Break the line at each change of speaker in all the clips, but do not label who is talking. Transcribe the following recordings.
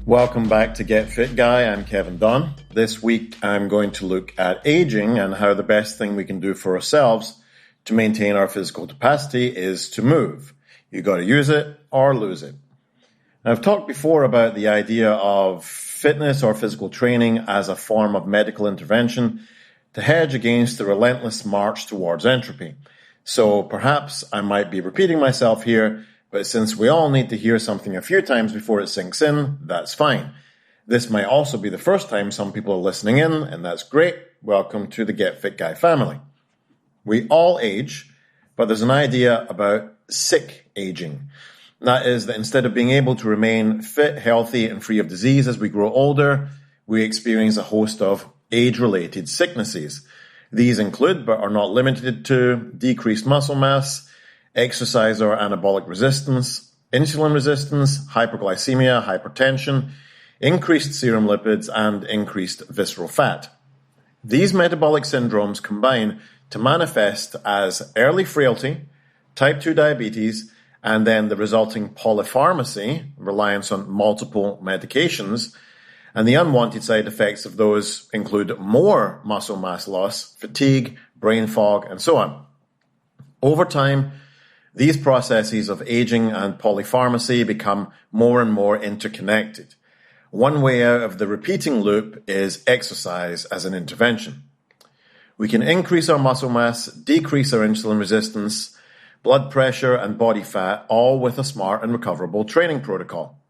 Welcome back to Get Fit Guy. I'm Kevin Dunn. This week I'm going to look at aging and how the best thing we can do for ourselves to maintain our physical capacity is to move. You got to use it or lose it. Now, I've talked before about the idea of fitness or physical training as a form of medical intervention to hedge against the relentless march towards entropy. So perhaps I might be repeating myself here, but since we all need to hear something a few times before it sinks in, that's fine. This might also be the first time some people are listening in, and that's great. Welcome to the Get Fit Guy family. We all age, but there's an idea about sick aging. That is that instead of being able to remain fit, healthy, and free of disease as we grow older, we experience a host of age-related sicknesses. These include, but are not limited to, decreased muscle mass, exercise or anabolic resistance, insulin resistance, hyperglycemia, hypertension, increased serum lipids, and increased visceral fat. These metabolic syndromes combine to manifest as early frailty, type 2 diabetes, and then the resulting polypharmacy, reliance on multiple medications, and the unwanted side effects of those include more muscle mass loss, fatigue, brain fog, and so on. Over time, these processes of aging and polypharmacy become more and more interconnected. One way out of the repeating loop is exercise as an intervention. We can increase our muscle mass, decrease our insulin resistance, blood pressure, and body fat, all with a smart and recoverable training protocol.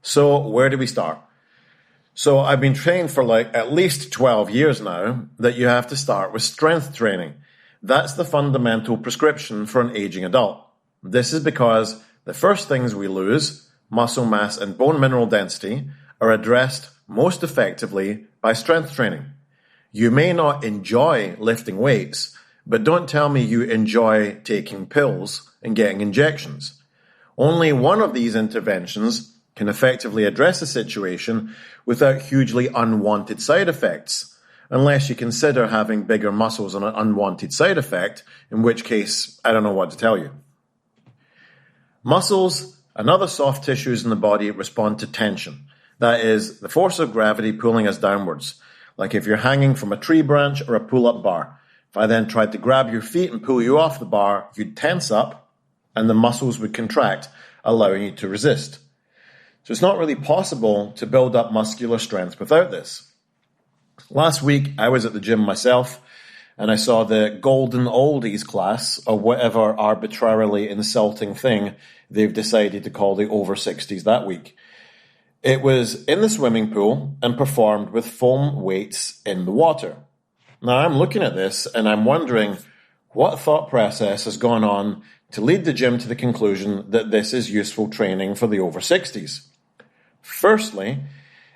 So where do we start? So I've been trained for at least 12 years now that you have to start with strength training. That's the fundamental prescription for an aging adult. This is because the first things we lose, muscle mass and bone mineral density, are addressed most effectively by strength training. You may not enjoy lifting weights, but don't tell me you enjoy taking pills and getting injections. Only one of these interventions can effectively address a situation without hugely unwanted side effects, unless you consider having bigger muscles an unwanted side effect, in which case, I don't know what to tell you. Muscles and other soft tissues in the body respond to tension. That is, the force of gravity pulling us downwards, like if you're hanging from a tree branch or a pull-up bar. If I then tried to grab your feet and pull you off the bar, you'd tense up and the muscles would contract, allowing you to resist. So it's not really possible to build up muscular strength without this. Last week, I was at the gym myself, and I saw the Golden Oldies class, or whatever arbitrarily insulting thing they've decided to call the over 60s that week. It was in the swimming pool and performed with foam weights in the water. Now, I'm looking at this, and I'm wondering what thought process has gone on to lead the gym to the conclusion that this is useful training for the over 60s. Firstly,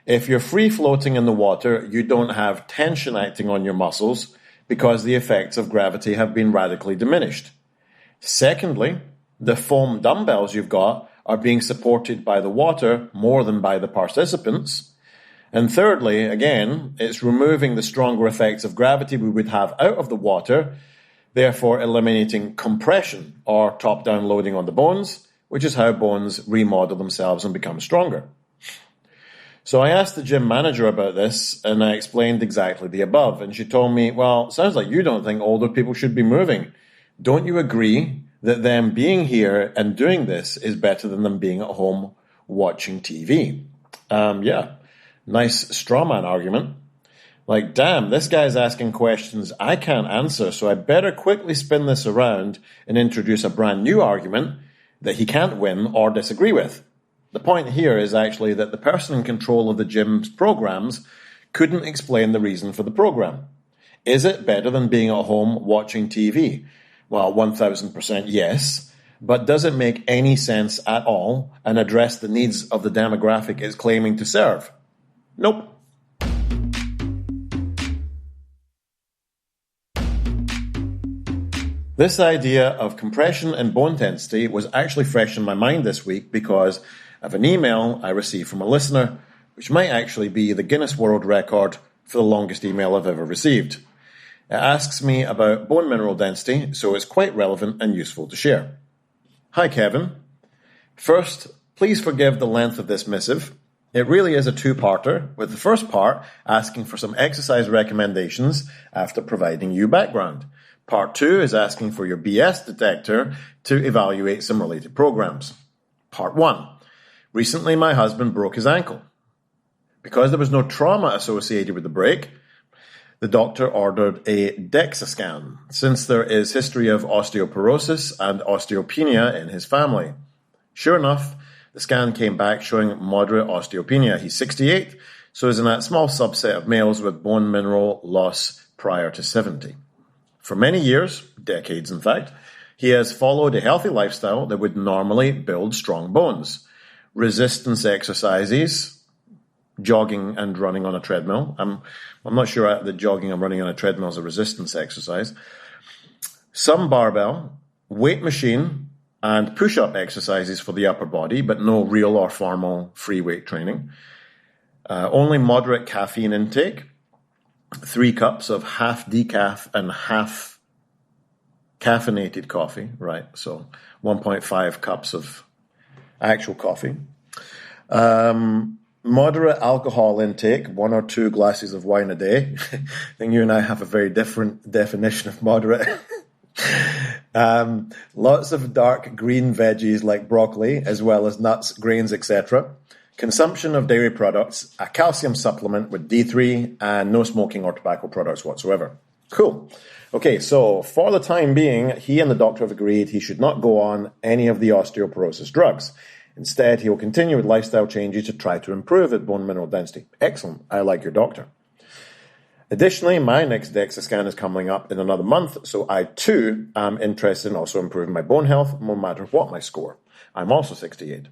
if you're free-floating in the water, you don't have tension acting on your muscles because the effects of gravity have been radically diminished. Secondly, the foam dumbbells you've got are being supported by the water more than by the participants. And thirdly, again, it's removing the stronger effects of gravity we would have out of the water, therefore eliminating compression or top-down loading on the bones, which is how bones remodel themselves and become stronger. So I asked the gym manager about this, and I explained exactly the above. And she told me, well, it sounds like you don't think older people should be moving. Don't you agree that them being here and doing this is better than them being at home watching TV? Yeah, nice straw man argument. Like, damn, this guy's asking questions I can't answer, so I better quickly spin this around and introduce a brand new argument that he can't win or disagree with. The point here is actually that the person in control of the gym's programs couldn't explain the reason for the program. Is it better than being at home watching TV? Well, 1000% yes, but does it make any sense at all and address the needs of the demographic it's claiming to serve? Nope. This idea of compression and bone density was actually fresh in my mind this week because of an email I received from a listener, which might actually be the Guinness World Record for the longest email I've ever received. It asks me about bone mineral density, so it's quite relevant and useful to share. Hi, Kevin. First, please forgive the length of this missive. It really is a two-parter, with the first part asking for some exercise recommendations after providing you background. Part 2 is asking for your BS detector to evaluate some related programs. Part 1. Recently, my husband broke his ankle. Because there was no trauma associated with the break, the doctor ordered a DEXA scan, since there is history of osteoporosis and osteopenia in his family. Sure enough, the scan came back showing moderate osteopenia. He's 68, so is in that small subset of males with bone mineral loss prior to 70. For many years, decades in fact, he has followed a healthy lifestyle that would normally build strong bones. Resistance exercises, jogging and running on a treadmill. I'm not sure that jogging and running on a treadmill is a resistance exercise. Some barbell, weight machine, and push-up exercises for the upper body, but no real or formal free weight training. Only moderate caffeine intake. 3 cups of half decaf and half caffeinated coffee, right? So 1.5 cups of actual coffee. Moderate alcohol intake, 1 or 2 glasses of wine a day. I think you and I have a very different definition of moderate. Lots of dark green veggies like broccoli, as well as nuts, grains, etc. Consumption of dairy products, a calcium supplement with D3, and no smoking or tobacco products whatsoever. Cool. Okay, so for the time being, he and the doctor have agreed he should not go on any of the osteoporosis drugs. Instead, he will continue with lifestyle changes to try to improve his bone mineral density. Excellent. I like your doctor. Additionally, my next DEXA scan is coming up in another month, so I too am interested in also improving my bone health, no matter what my score. I'm also 68.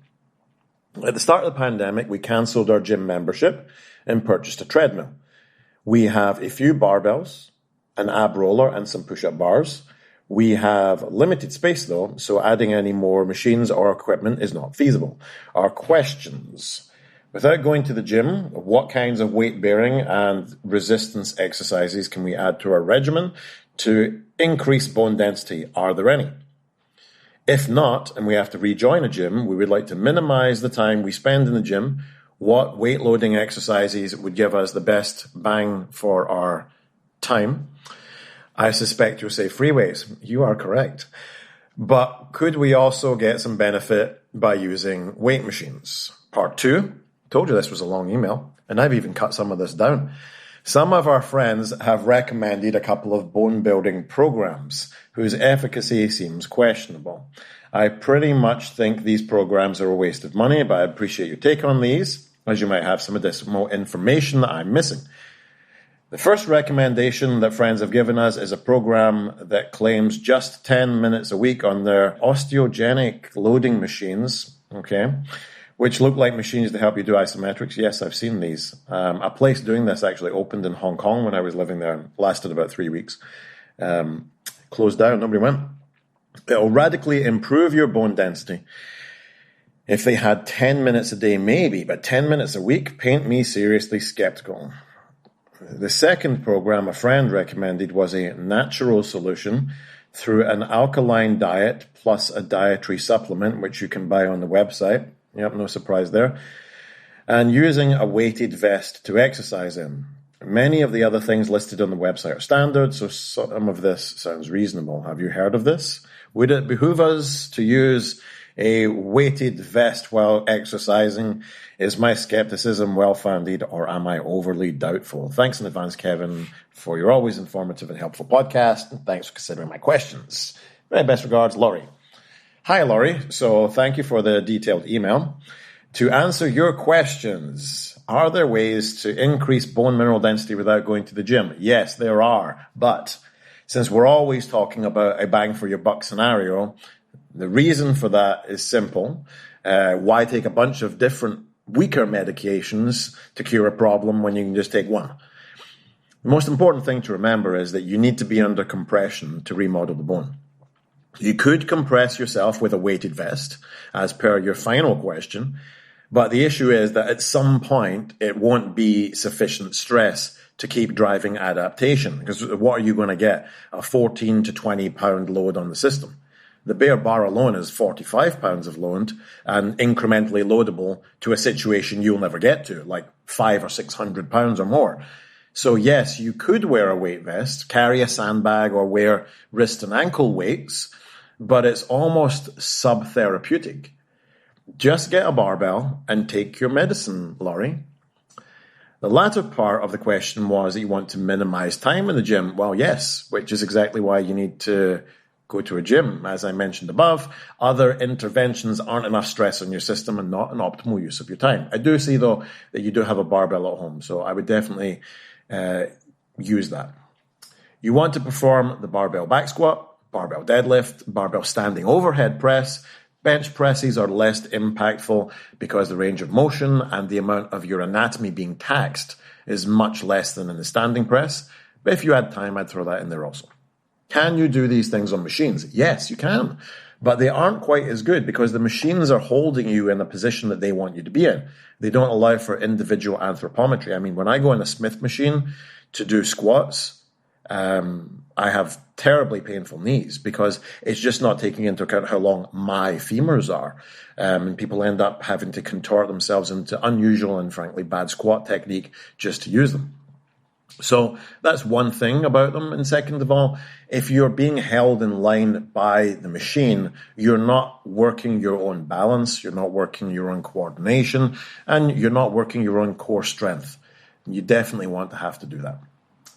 At the start of the pandemic, we cancelled our gym membership and purchased a treadmill. We have a few barbells, an ab roller, and some push-up bars. We have limited space though, so adding any more machines or equipment is not feasible. Our questions. Without going to the gym, what kinds of weight-bearing and resistance exercises can we add to our regimen to increase bone density? Are there any? If not, and we have to rejoin a gym, we would like to minimize the time we spend in the gym. What weight-loading exercises would give us the best bang for our time? I suspect you'll say free weights. You are correct. But could we also get some benefit by using weight machines? Part 2. Told you this was a long email, and I've even cut some of this down. Some of our friends have recommended a couple of bone-building programs whose efficacy seems questionable. I pretty much think these programs are a waste of money, but I appreciate your take on these, as you might have some additional information that I'm missing. The first recommendation that friends have given us is a program that claims just 10 minutes a week on their osteogenic loading machines, okay, which look like machines to help you do isometrics. Yes, I've seen these. A place doing this actually opened in Hong Kong when I was living there and lasted about 3 weeks. Closed down, nobody went. It'll radically improve your bone density. If they had 10 minutes a day, maybe, but 10 minutes a week, paint me seriously skeptical. The second program a friend recommended was a natural solution through an alkaline diet plus a dietary supplement, which you can buy on the website. Yep, no surprise there. And using a weighted vest to exercise in. Many of the other things listed on the website are standard, so some of this sounds reasonable. Have you heard of this? Would it behoove us to use a weighted vest while exercising? Is my skepticism well-founded, or am I overly doubtful? Thanks in advance, Kevin, for your always informative and helpful podcast, and thanks for considering my questions. My best regards, Laurie. Hi, Laurie. So thank you for the detailed email. To answer your questions, are there ways to increase bone mineral density without going to the gym? Yes, there are. But since we're always talking about a bang for your buck scenario, the reason for that is simple. Why take a bunch of different weaker medications to cure a problem when you can just take one? The most important thing to remember is that you need to be under compression to remodel the bone. You could compress yourself with a weighted vest, as per your final question, but the issue is that at some point it won't be sufficient stress to keep driving adaptation, because what are you going to get? A 14 to 20 pound load on the system. The bare bar alone is 45 pounds of load and incrementally loadable to a situation you'll never get to, like 500 or 600 pounds or more. So yes, you could wear a weight vest, carry a sandbag, or wear wrist and ankle weights, but it's almost sub-therapeutic. Just get a barbell and take your medicine, Laurie. The latter part of the question was that you want to minimize time in the gym. Well, yes, which is exactly why you need to go to a gym. As I mentioned above, other interventions aren't enough stress on your system and not an optimal use of your time. I do see, though, that you do have a barbell at home, so I would definitely use that. You want to perform the barbell back squat, barbell deadlift, barbell standing overhead press. Bench presses are less impactful because the range of motion and the amount of your anatomy being taxed is much less than in the standing press. But if you had time, I'd throw that in there also. Can you do these things on machines? Yes, you can. But they aren't quite as good because the machines are holding you in a position that they want you to be in. They don't allow for individual anthropometry. I mean, when I go in a Smith machine to do squats, I have terribly painful knees because it's just not taking into account how long my femurs are. And people end up having to contort themselves into unusual and frankly bad squat technique just to use them. So that's one thing about them. And second of all, if you're being held in line by the machine, you're not working your own balance, you're not working your own coordination, and you're not working your own core strength. You definitely want to have to do that.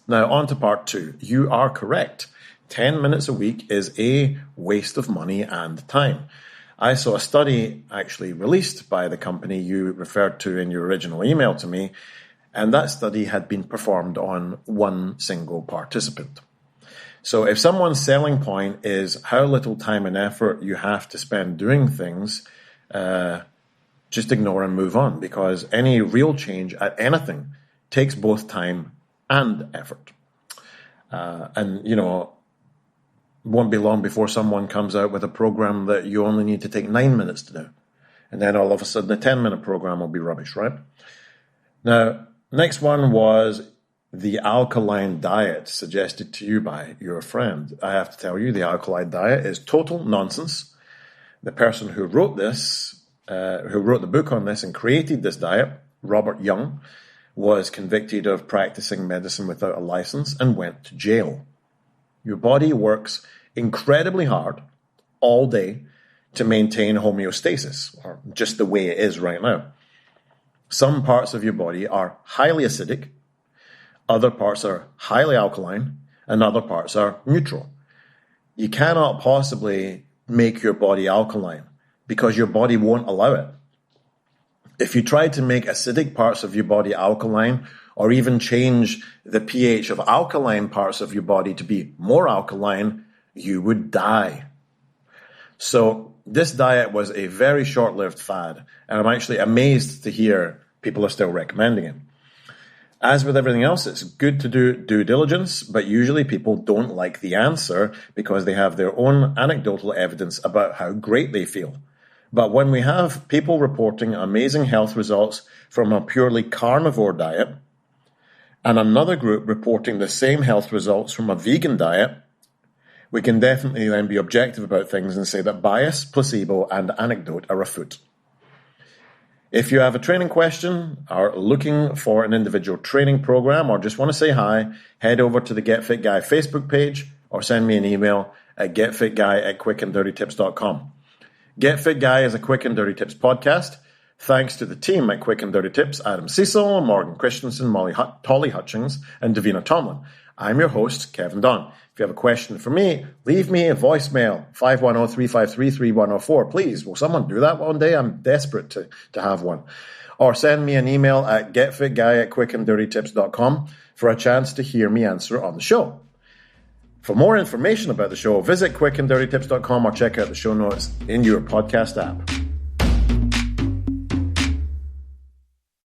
Now, on to part two. You are correct. 10 minutes a week is a waste of money and time. I saw a study actually released by the company you referred to in your original email to me, and that study had been performed on one single participant. So if someone's selling point is how little time and effort you have to spend doing things, just ignore and move on, because any real change at anything takes both time and effort. And, you know, won't be long before someone comes out with a program that you only need to take 9 minutes to do. And then all of a sudden the 10-minute program will be rubbish, right? Now, next one was the alkaline diet suggested to you by your friend. I have to tell you, the alkaline diet is total nonsense. The person who wrote this, who wrote the book on this and created this diet, Robert Young, was convicted of practicing medicine without a license and went to jail. Your body works incredibly hard all day to maintain homeostasis, or just the way it is right now. Some parts of your body are highly acidic, other parts are highly alkaline, and other parts are neutral. You cannot possibly make your body alkaline because your body won't allow it. If you try to make acidic parts of your body alkaline, or even change the pH of alkaline parts of your body to be more alkaline, you would die. So this diet was a very short-lived fad, and I'm actually amazed to hear people are still recommending it. As with everything else, it's good to do due diligence, but usually people don't like the answer because they have their own anecdotal evidence about how great they feel. But when we have people reporting amazing health results from a purely carnivore diet, and another group reporting the same health results from a vegan diet, we can definitely then be objective about things and say that bias, placebo, and anecdote are afoot. If you have a training question, are looking for an individual training program, or just want to say hi, head over to the Get Fit Guy Facebook page or send me an email at getfitguy@quickanddirtytips.com. Get Fit Guy is a Quick and Dirty Tips podcast. Thanks to the team at Quick and Dirty Tips, Adam Cecil, Morgan Christensen, Tolly Hutchings, and Davina Tomlin. I'm your host, Kevin Dunn. If you have a question for me, leave me a voicemail, 510-353-3104. Please, will someone do that one day? I'm desperate to have one. Or send me an email at getfitguy@quickanddirtytips.com for a chance to hear me answer on the show. For more information about the show, visit quickanddirtytips.com or check out the show notes in your podcast app.